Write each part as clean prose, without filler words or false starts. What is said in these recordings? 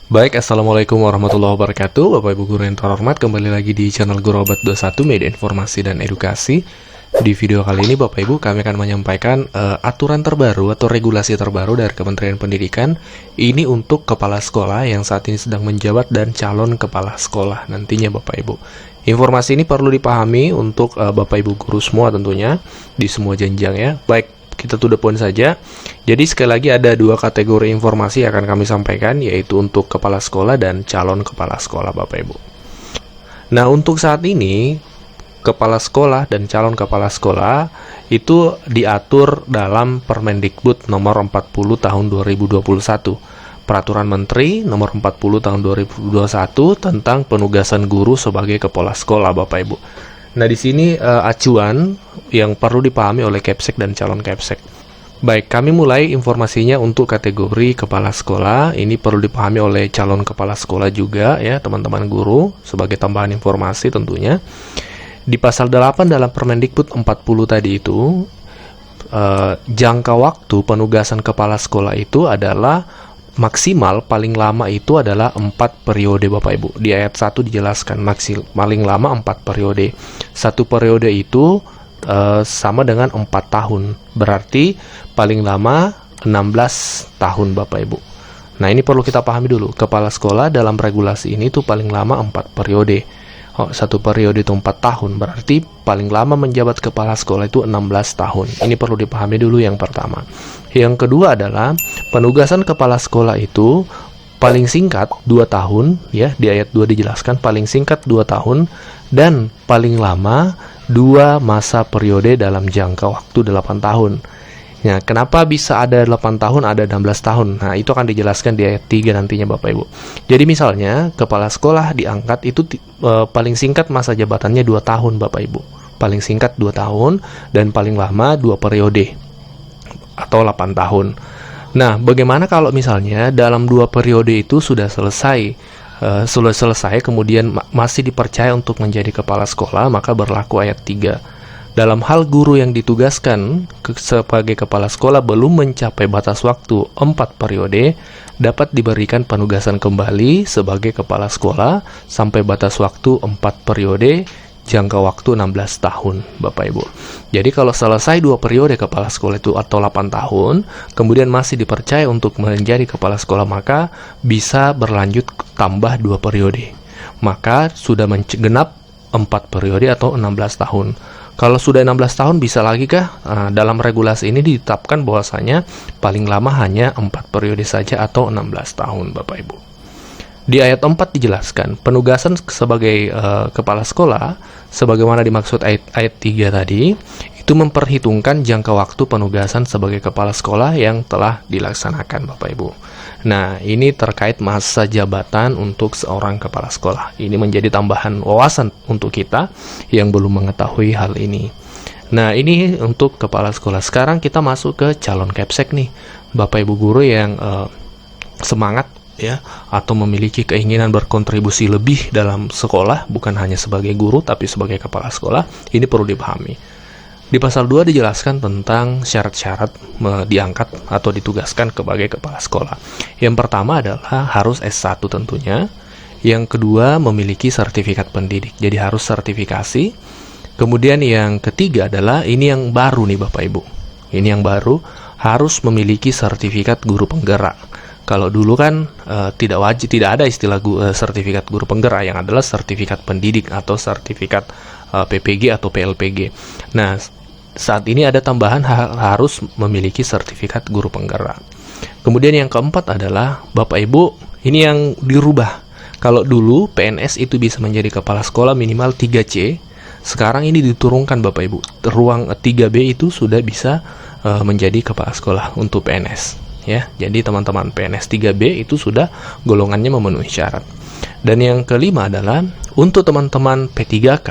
Assalamualaikum warahmatullahi wabarakatuh. Bapak Ibu guru yang terhormat, kembali lagi di channel Guru Obat 21 Media Informasi dan Edukasi. Di video kali ini Bapak Ibu kami akan menyampaikan aturan terbaru atau regulasi terbaru dari Kementerian Pendidikan. Ini untuk kepala sekolah yang saat ini sedang menjabat dan calon kepala sekolah nantinya Bapak Ibu. Informasi ini perlu dipahami untuk Bapak Ibu guru semua tentunya di semua jenjang ya. Baik, kita to the point saja. Jadi sekali lagi ada dua kategori informasi yang akan kami sampaikan, yaitu untuk kepala sekolah dan calon kepala sekolah Bapak Ibu. Nah, untuk saat ini kepala sekolah dan calon kepala sekolah itu diatur dalam Permendikbud nomor 40 tahun 2021. Peraturan Menteri nomor 40 tahun 2021 tentang penugasan guru sebagai kepala sekolah Bapak Ibu. Nah, di sini acuan yang perlu dipahami oleh Kepsek dan calon Kepsek. Baik, kami mulai informasinya untuk kategori kepala sekolah. Ini perlu dipahami oleh calon kepala sekolah juga ya, teman-teman guru, sebagai tambahan informasi tentunya. Di pasal 8 dalam Permendikbud 40 tadi itu, jangka waktu penugasan kepala sekolah itu adalah maksimal paling lama itu adalah 4 periode Bapak Ibu. Di ayat 1 dijelaskan paling lama 4 periode. Satu periode itu sama dengan 4 tahun. Berarti paling lama 16 tahun Bapak Ibu. Nah, ini perlu kita pahami dulu. Kepala sekolah dalam regulasi ini tuh paling lama 4 periode. Satu periode itu 4 tahun. Berarti paling lama menjabat kepala sekolah itu 16 tahun. Ini perlu dipahami dulu yang pertama. Yang kedua adalah penugasan kepala sekolah itu paling singkat 2 tahun ya, di ayat 2 dijelaskan paling singkat 2 tahun dan paling lama 2 masa periode dalam jangka waktu 8 tahun. Nah, kenapa bisa ada 8 tahun, ada 16 tahun? Nah, itu akan dijelaskan di ayat 3 nantinya Bapak Ibu. Jadi misalnya, kepala sekolah diangkat itu paling singkat masa jabatannya 2 tahun Bapak Ibu. Paling singkat 2 tahun dan paling lama 2 periode atau 8 tahun. Nah, bagaimana kalau misalnya dalam 2 periode itu sudah selesai kemudian masih dipercaya untuk menjadi kepala sekolah, maka berlaku ayat 3. Dalam hal guru yang ditugaskan sebagai kepala sekolah belum mencapai batas waktu 4 periode, dapat diberikan penugasan kembali sebagai kepala sekolah sampai batas waktu 4 periode, jangka waktu 16 tahun Bapak Ibu. Jadi kalau selesai 2 periode kepala sekolah itu atau 8 tahun, kemudian masih dipercaya untuk menjadi kepala sekolah, maka bisa berlanjut tambah 2 periode. Maka sudah genap 4 periode atau 16 tahun. Kalau sudah 16 tahun bisa lagi kah? Dalam regulasi ini ditetapkan bahwasanya paling lama hanya 4 periode saja atau 16 tahun Bapak Ibu. Di ayat 4 dijelaskan, penugasan sebagai kepala sekolah, sebagaimana dimaksud ayat 3 tadi, itu memperhitungkan jangka waktu penugasan sebagai kepala sekolah yang telah dilaksanakan Bapak Ibu. Nah, ini terkait masa jabatan untuk seorang kepala sekolah. Ini menjadi tambahan wawasan untuk kita yang belum mengetahui hal ini. Nah, ini untuk kepala sekolah. Sekarang kita masuk ke calon Kepsek nih, Bapak Ibu guru yang semangat ya, atau memiliki keinginan berkontribusi lebih dalam sekolah, bukan hanya sebagai guru tapi sebagai kepala sekolah. Ini perlu dipahami. Di pasal 2 dijelaskan tentang syarat-syarat diangkat atau ditugaskan sebagai kepala sekolah. Yang pertama adalah harus S1 tentunya. Yang kedua memiliki sertifikat pendidik, jadi harus sertifikasi. Kemudian yang ketiga adalah ini yang baru nih Bapak Ibu. Ini yang baru, harus memiliki sertifikat guru penggerak. Kalau dulu kan tidak ada istilah sertifikat guru penggerak, yang adalah sertifikat pendidik atau sertifikat PPG atau PLPG. Nah, saat ini ada tambahan harus memiliki sertifikat guru penggerak. Kemudian yang keempat adalah Bapak Ibu, ini yang dirubah. Kalau dulu PNS itu bisa menjadi kepala sekolah minimal 3C, sekarang ini diturunkan Bapak Ibu. Ruang 3B itu sudah bisa menjadi kepala sekolah untuk PNS. Ya, jadi teman-teman PNS 3B itu sudah golongannya memenuhi syarat. Dan yang kelima adalah untuk teman-teman P3K,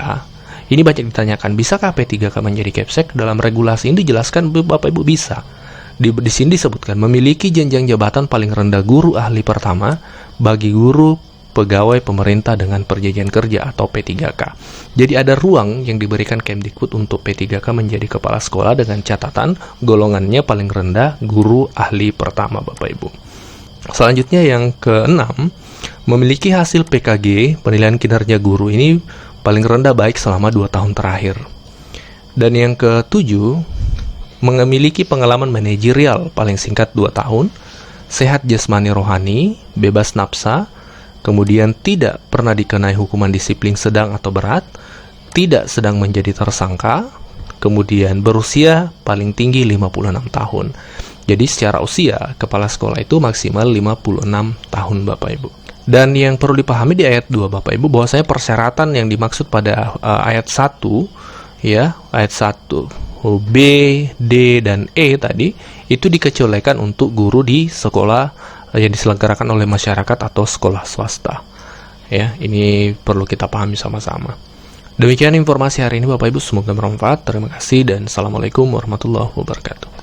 ini banyak ditanyakan, bisakah P3K menjadi Kepsek? Dalam regulasi ini dijelaskan Bapak Ibu bisa. Di sini disebutkan memiliki jenjang jabatan paling rendah guru ahli pertama bagi guru pegawai pemerintah dengan perjanjian kerja atau P3K. Jadi ada ruang yang diberikan Kemdikbud untuk P3K menjadi kepala sekolah dengan catatan golongannya paling rendah guru ahli pertama Bapak Ibu. Selanjutnya yang keenam, Memiliki hasil PKG, penilaian kinerja guru ini paling rendah baik selama 2 tahun terakhir. Dan yang ketujuh, memiliki pengalaman manajerial paling singkat 2 tahun, sehat jasmani rohani, bebas nafsa, kemudian tidak pernah dikenai hukuman disiplin sedang atau berat, tidak sedang menjadi tersangka, kemudian berusia paling tinggi 56 tahun. Jadi secara usia, kepala sekolah itu maksimal 56 tahun Bapak Ibu. Dan yang perlu dipahami di ayat 2 Bapak Ibu, bahwasanya persyaratan yang dimaksud pada ayat 1, ya, ayat 1, B, D, dan E tadi, itu dikecualikan untuk guru di sekolah yang diselenggarakan oleh masyarakat atau sekolah swasta. Ya, ini perlu kita pahami sama-sama. Demikian informasi hari ini Bapak Ibu, semoga bermanfaat. Terima kasih dan Assalamualaikum warahmatullahi wabarakatuh.